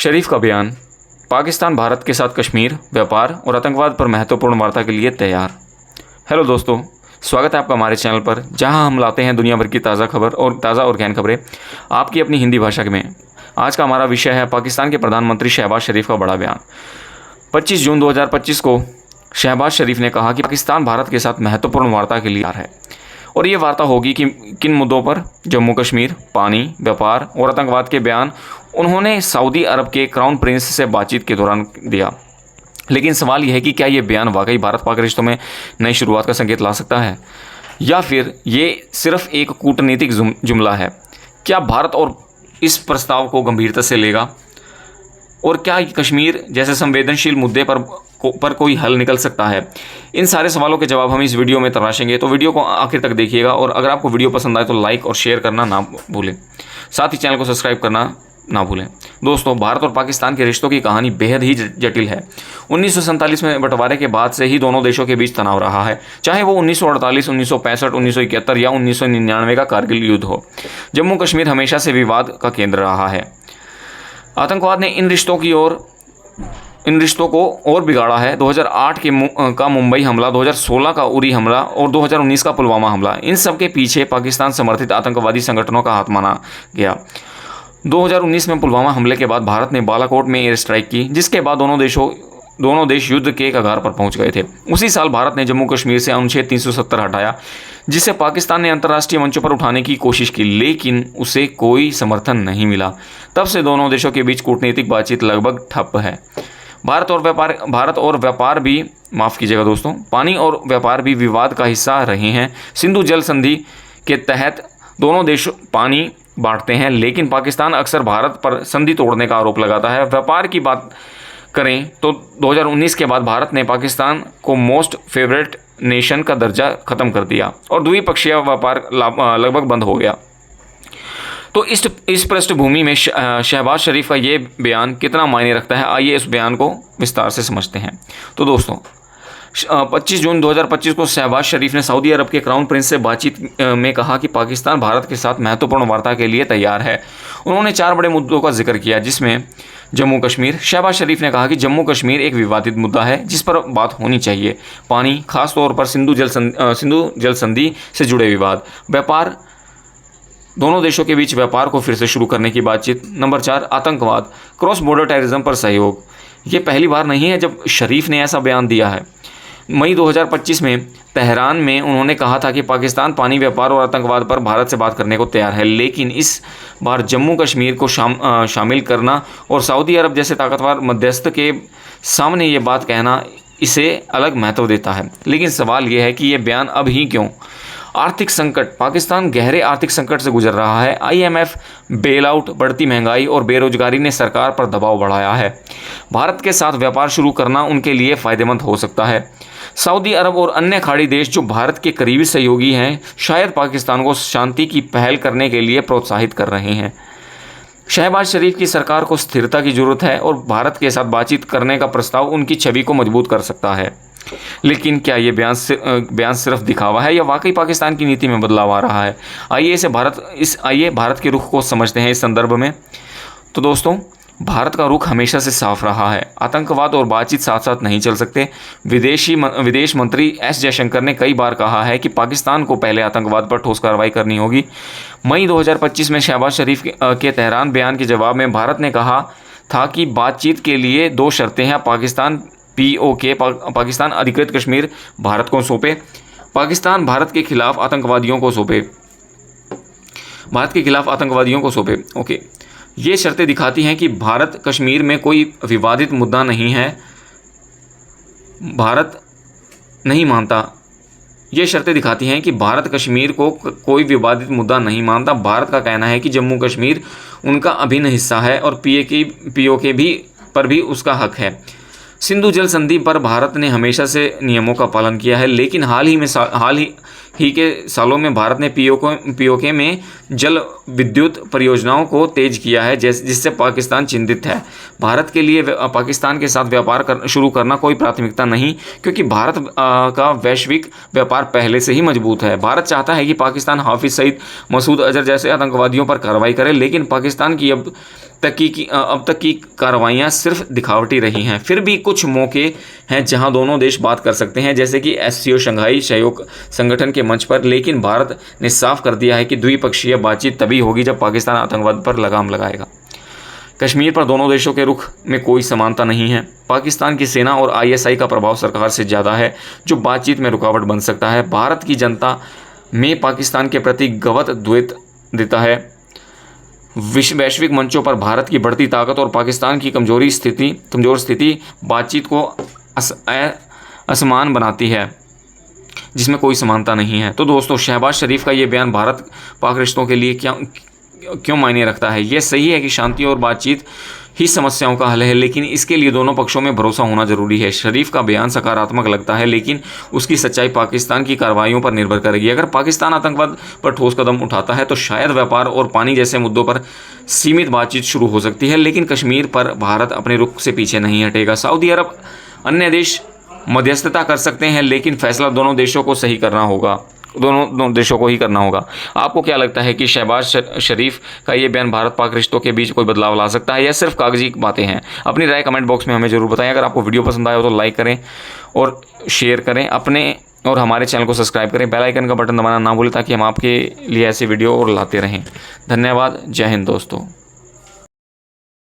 शरीफ का बयान, पाकिस्तान भारत के साथ कश्मीर, व्यापार और आतंकवाद पर महत्वपूर्ण वार्ता के लिए तैयार। हेलो दोस्तों, स्वागत है आपका हमारे चैनल पर, जहां हम लाते हैं दुनिया भर की ताज़ा और गहन खबरें आपकी अपनी हिंदी भाषा में। आज का हमारा विषय है पाकिस्तान के प्रधानमंत्री शहबाज शरीफ का बड़ा बयान। 25 जून 2025 को शहबाज शरीफ ने कहा कि पाकिस्तान भारत के साथ महत्वपूर्ण वार्ता के लिए तैयार है, और ये वार्ता होगी कि किन मुद्दों पर। जम्मू कश्मीर, पानी, व्यापार और आतंकवाद के बयान उन्होंने सऊदी अरब के क्राउन प्रिंस से बातचीत के दौरान दिया। लेकिन सवाल यह है कि क्या ये बयान वाकई भारत पाक रिश्तों में नई शुरुआत का संकेत ला सकता है, या फिर ये सिर्फ एक कूटनीतिक जुमला है। क्या भारत और इस प्रस्ताव को गंभीरता से लेगा, और क्या कश्मीर जैसे संवेदनशील मुद्दे पर कोई हल निकल सकता है? इन सारे सवालों के जवाब हम इस वीडियो में तलाशेंगे, तो वीडियो को आखिर तक देखिएगा। और अगर आपको वीडियो पसंद आए तो लाइक और शेयर करना ना भूलें, साथ ही चैनल को सब्सक्राइब करना ना भूलें। दोस्तों, भारत और पाकिस्तान के रिश्तों की कहानी बेहद ही जटिल है। 1947 में बंटवारे के बाद से ही दोनों देशों के बीच तनाव रहा है, चाहे वो 1948, 1965, 1971 या 1999 का कारगिल युद्ध हो। जम्मू कश्मीर हमेशा से विवाद का केंद्र रहा है। आतंकवाद ने इन रिश्तों को और बिगाड़ा है। 2008 का मुंबई हमला, 2016 का उरी हमला और 2019 का पुलवामा हमला, इन सब के पीछे पाकिस्तान समर्थित आतंकवादी संगठनों का हाथ माना गया। 2019 में पुलवामा हमले के बाद भारत ने बालाकोट में एयर स्ट्राइक की, जिसके बाद दोनों देश युद्ध के कगार पर पहुंच गए थे। उसी साल भारत ने जम्मू कश्मीर से अनुच्छेद 370 हटाया, जिसे पाकिस्तान ने अंतर्राष्ट्रीय मंचों पर उठाने की कोशिश की, लेकिन उसे कोई समर्थन नहीं मिला। तब से दोनों देशों के बीच कूटनीतिक बातचीत लगभग ठप है। पानी और व्यापार भी विवाद का हिस्सा रहे हैं। सिंधु जल संधि के तहत दोनों देश पानी बांटते हैं, लेकिन पाकिस्तान अक्सर भारत पर संधि तोड़ने का आरोप लगाता है। व्यापार की बात करें तो 2019 के बाद भारत ने पाकिस्तान को मोस्ट फेवरेट नेशन का दर्जा खत्म कर दिया और द्विपक्षीय व्यापार लगभग बंद हो गया। तो इस पृष्ठभूमि में शहबाज शरीफ का ये बयान कितना मायने रखता है, आइए इस बयान को विस्तार से समझते हैं। तो दोस्तों, 25 जून 2025 को शहबाज शरीफ ने सऊदी अरब के क्राउन प्रिंस से बातचीत में कहा कि पाकिस्तान भारत के साथ महत्वपूर्ण वार्ता के लिए तैयार है। उन्होंने 4 बड़े मुद्दों का जिक्र किया, जिसमें जम्मू कश्मीर। शहबाज शरीफ ने कहा कि जम्मू कश्मीर एक विवादित मुद्दा है जिस पर बात होनी चाहिए। पानी, खासतौर पर सिंधु जल संधि से जुड़े विवाद। व्यापार, दोनों देशों के बीच व्यापार को फिर से शुरू करने की बातचीत। नंबर 4, आतंकवाद, क्रॉस बॉर्डर टेररिज्म पर सहयोग। ये पहली बार नहीं है जब शरीफ ने ऐसा बयान दिया है। मई 2025 में तेहरान में उन्होंने कहा था कि पाकिस्तान पानी, व्यापार और आतंकवाद पर भारत से बात करने को तैयार है, लेकिन इस बार जम्मू कश्मीर को शामिल करना और सऊदी अरब जैसे ताकतवर मध्यस्थ के सामने ये बात कहना इसे अलग महत्व देता है। लेकिन सवाल ये है कि ये बयान अब ही क्यों? आर्थिक संकट, पाकिस्तान गहरे आर्थिक संकट से गुजर रहा है। IMF बेल आउट, बढ़ती महंगाई और बेरोजगारी ने सरकार पर दबाव बढ़ाया है। भारत के साथ व्यापार शुरू करना उनके लिए फ़ायदेमंद हो सकता है। सऊदी अरब और अन्य खाड़ी देश जो भारत के करीबी सहयोगी हैं, शायद पाकिस्तान को शांति की पहल करने के लिए प्रोत्साहित कर रहे हैं। शहबाज शरीफ की सरकार को स्थिरता की जरूरत है, और भारत के साथ बातचीत करने का प्रस्ताव उनकी छवि को मजबूत कर सकता है। लेकिन क्या ये बयान सिर्फ दिखावा है, या वाकई पाकिस्तान की नीति में बदलाव आ रहा है? आइए भारत के रुख को समझते हैं इस संदर्भ में। तो दोस्तों, भारत का रुख हमेशा से साफ रहा है। आतंकवाद और बातचीत साथ साथ नहीं चल सकते। विदेश मंत्री एस जयशंकर ने कई बार कहा है कि पाकिस्तान को पहले आतंकवाद पर ठोस कार्रवाई करनी होगी। मई 2025 में शहबाज शरीफ के तेहरान बयान के जवाब में भारत ने कहा था कि बातचीत के लिए 2 शर्तें हैं। पाकिस्तान अधिकृत कश्मीर भारत को सौंपे। पाकिस्तान भारत के खिलाफ आतंकवादियों को सौंपे। ओके, ये शर्तें दिखाती हैं कि भारत कश्मीर में कोई विवादित मुद्दा नहीं है, भारत नहीं मानता। ये शर्तें दिखाती हैं कि भारत कश्मीर को कोई विवादित मुद्दा नहीं मानता। भारत का कहना है कि जम्मू कश्मीर उनका अभिन्न हिस्सा है और POK पर भी उसका हक है। सिंधु जल संधि पर भारत ने हमेशा से नियमों का पालन किया है, लेकिन हाल ही के सालों में भारत ने पीओके में जल विद्युत परियोजनाओं को तेज किया है, जिससे पाकिस्तान चिंतित है। भारत के लिए पाकिस्तान के साथ व्यापार शुरू करना कोई प्राथमिकता नहीं, क्योंकि भारत का वैश्विक व्यापार पहले से ही मजबूत है। भारत चाहता है कि पाकिस्तान हाफिज सईद, मसूद अजहर जैसे आतंकवादियों पर कार्रवाई करे, लेकिन पाकिस्तान की अब तक की कार्रवाइयाँ सिर्फ दिखावटी रही हैं। फिर भी कुछ मौके हैं जहां दोनों देश बात कर सकते हैं, जैसे कि SCO शंघाई सहयोग संगठन के मंच पर। लेकिन भारत ने साफ कर दिया है कि द्विपक्षीय बातचीत तभी होगी जब पाकिस्तान आतंकवाद पर लगाम लगाएगा। कश्मीर पर दोनों देशों के रुख में कोई समानता नहीं है। पाकिस्तान की सेना और ISI का प्रभाव सरकार से ज़्यादा है, जो बातचीत में रुकावट बन सकता है। भारत की जनता में पाकिस्तान के प्रति गलत द्वैत देता है। वैश्विक मंचों पर भारत की बढ़ती ताकत और पाकिस्तान की कमज़ोर स्थिति बातचीत को असमान बनाती है, जिसमें कोई समानता नहीं है। तो दोस्तों, शहबाज शरीफ का ये बयान भारत पाक रिश्तों के लिए क्यों मायने रखता है? यह सही है कि शांति और बातचीत ही समस्याओं का हल है, लेकिन इसके लिए दोनों पक्षों में भरोसा होना जरूरी है। शरीफ का बयान सकारात्मक लगता है, लेकिन उसकी सच्चाई पाकिस्तान की कार्रवाइयों पर निर्भर करेगी। अगर पाकिस्तान आतंकवाद पर ठोस कदम उठाता है तो शायद व्यापार और पानी जैसे मुद्दों पर सीमित बातचीत शुरू हो सकती है, लेकिन कश्मीर पर भारत अपने रुख से पीछे नहीं हटेगा। सऊदी अरब, अन्य देश मध्यस्थता कर सकते हैं, लेकिन फैसला दोनों देशों को ही करना होगा। आपको क्या लगता है कि शहबाज शरीफ का ये बयान भारत पाक रिश्तों के बीच कोई बदलाव ला सकता है या सिर्फ कागजी बातें हैं? अपनी राय कमेंट बॉक्स में हमें ज़रूर बताएं। अगर आपको वीडियो पसंद आया हो तो लाइक करें और शेयर करें, और हमारे चैनल को सब्सक्राइब करें। बेल आइकन का बटन दबाना ना भूलें, ताकि हम आपके लिए ऐसे वीडियो और लाते रहें। धन्यवाद। जय हिंद दोस्तों।